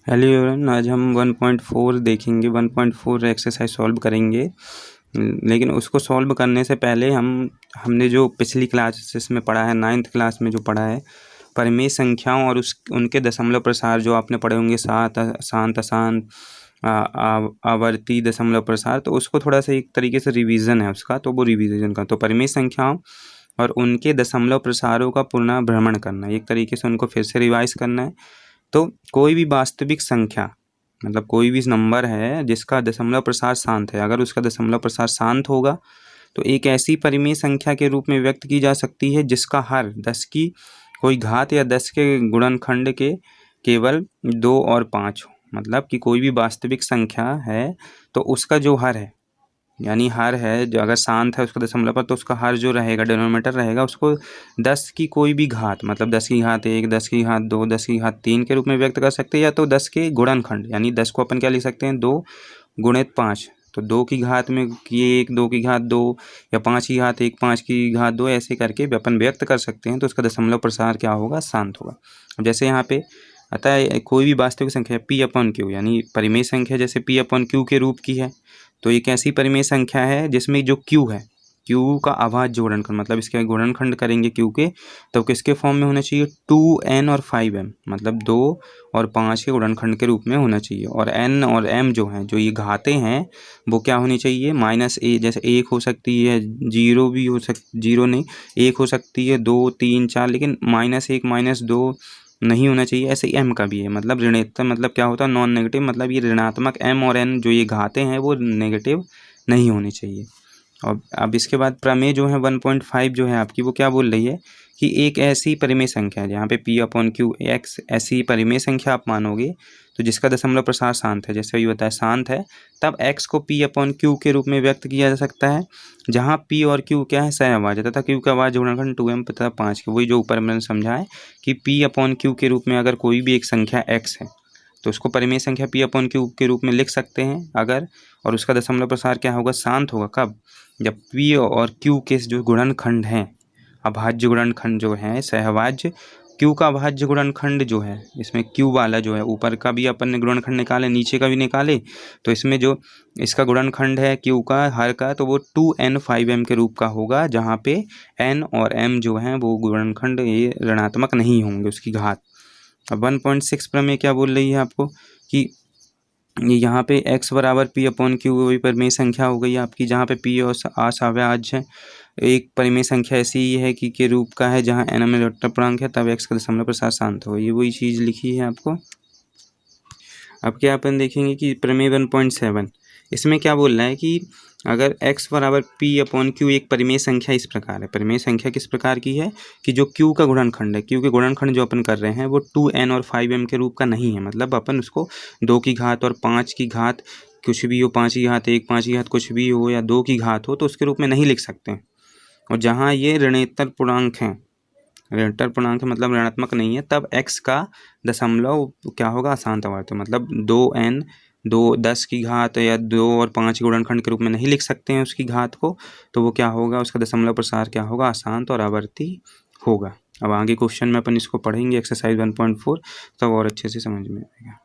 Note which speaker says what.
Speaker 1: Hello everyone, आज हम 1.4 देखेंगे। 1.4 एक्सरसाइज सॉल्व करेंगे, लेकिन उसको सॉल्व करने से पहले हमने जो पिछली क्लासेस में पढ़ा है, 9th क्लास में जो पढ़ा है परिमेय संख्याओं और उनके दशमलव प्रसार जो आपने पढ़े होंगे, शांत अशांत आवर्ती दशमलव प्रसार, तो उसको थोड़ा सा एक तरीके से रिवीजन है उसका, तो वो रिवीजन का तो परिमेय संख्याओं और उनके दशमलव प्रसारों का पुनर्भ्रमण करना, एक तरीके से उनको फिर से रिवाइज करना है। तो कोई भी वास्तविक संख्या, मतलब कोई भी नंबर है जिसका दशमलव प्रसार शांत है, अगर उसका दशमलव प्रसार शांत होगा तो एक ऐसी परिमेय संख्या के रूप में व्यक्त की जा सकती है जिसका हर 10 की कोई घात या 10 के गुणनखंड के केवल 2 और 5 हो। मतलब कि कोई भी वास्तविक संख्या है तो उसका जो हर है, यानी हर है जो अगर शांत है उसका दशमलव पर, तो उसका हर जो रहेगा, डिनोमिनेटर रहेगा, उसको 10 की कोई भी घात, मतलब 10 की घात 1, 10 की घात 2, 10 की घात 3 के रूप में व्यक्त कर सकते हैं, या तो 10 के गुणनखंड, यानी 10 को अपन क्या लिख सकते हैं, 2 गुणित 5, तो 2 की घात में ये 1, 2 की घात 2, या 5 की घात 1, 5 की घात 2, ऐसे करके अपन व्यक्त कर सकते हैं। तो उसका दशमलव प्रसार क्या होगा, शांत होगा। अब जैसे यहाँ पे अतः कोई भी वास्तविक संख्या P/Q, यानी परिमेय संख्या जैसे P/Q के रूप की है, तो एक ऐसी परिमेय संख्या है जिसमें जो Q है, Q का अभाज्य गुणनखंड, मतलब इसके गुणनखंड करेंगे Q के, तो किसके फॉर्म में होना चाहिए, 2n और 5m, मतलब 2 और 5 के गुणनखंड के रूप में होना चाहिए। और n और m जो हैं, जो ये घातें हैं, वो क्या होनी चाहिए, -a, जैसे 1 हो सकती है, 0 भी हो जीरो नहीं, 1 हो सकती है, 2, 3, 4, लेकिन -1, -2 नहीं होना चाहिए। ऐसे ही m का भी है, मतलब ऋणात्मक, मतलब क्या होता है, नॉन नेगेटिव, मतलब ये ऋणात्मक m और n जो ये घातें हैं वो नेगेटिव नहीं होनी चाहिए। और अब इसके बाद प्रमेय जो है 1.5 जो है आपकी, वो क्या बोल रही है कि एक ऐसी परिमेय संख्या है जहाँ पे P/Q x ऐसी परिमेय संख्या आप मानोगे तो जिसका दशमलव प्रसार शांत है, जैसे अभी बताया शांत है, तब x को P/Q के रूप में व्यक्त किया जा सकता है, जहाँ P और Q क्या है, सहअभाज्य, तथा Q का अभाज्य गुणनखंड 2m तथा 5 के, वही जो ऊपर मैंने समझा है कि P/Q के रूप में अगर कोई भी एक संख्या x है तो उसको परिमेय संख्या P/Q के रूप में लिख सकते हैं अगर, और उसका दशमलव प्रसार क्या होगा, शांत होगा। कब, जब P और Q के जो गुणनखंड हैं, अभाज्य गुणनखंड जो है सहअभाज्य, Q का अभाज्य गुणनखंड जो है, इसमें Q वाला जो है, ऊपर का भी अपन ने गुणनखंड निकाले, नीचे का भी निकाले, तो इसमें जो इसका गुणनखंड है Q का हर का, तो वो 2n 5m के रूप का होगा, जहाँ पे n और m जो हैं वो गुणनखंड ये ऋणात्मक नहीं होंगे, उसकी घात। अब 1.6 प्रमेय क्या बोल रही है आपको कि यहाँ पे x बराबर P/Q वही परिमेय संख्या हो गई आपकी, जहाँ पे P और असाव्याज्य है। एक परिमेय संख्या ऐसी ही है कि के रूप का है जहाँ n में वेक्टर पूर्णांक है, तब x का दशमलव प्रसार शांत हो, ये वही चीज़ लिखी है आपको। अब क्या अपन देखेंगे कि प्रमेय 1.7, इसमें क्या बोल रहा है कि अगर x बराबर P/Q एक परिमेय संख्या इस प्रकार है, परिमेय संख्या किस प्रकार की है कि जो Q का गुणनखंड है, Q के गुणनखंड जो अपन कर रहे हैं वो 2n और 5m के रूप का नहीं है, मतलब अपन उसको 2 की घात और 5 की घात कुछ भी हो, 5 की घात 1, 5 की घात कुछ भी हो, या 2 की घात हो, तो उसके रूप में नहीं लिख सकते। और जहाँ ये ऋणोत्तर पूर्णांक हैं, ऋणोत्तर पूर्णांक मतलब ऋणात्मक नहीं है, तब x का दशमलव क्या होगा, अशांत आवर्त, मतलब 2n 2 10 की घात या 2 और 5 के गुणनखंड के रूप में नहीं लिख सकते हैं उसकी घात को, तो वो क्या होगा, उसका दशमलव प्रसार क्या होगा, अशांत और आवर्ती होगा। अब आगे क्वेश्चन में अपन इसको पढ़ेंगे एक्सरसाइज 1.4, तब और अच्छे से समझ में आएगा।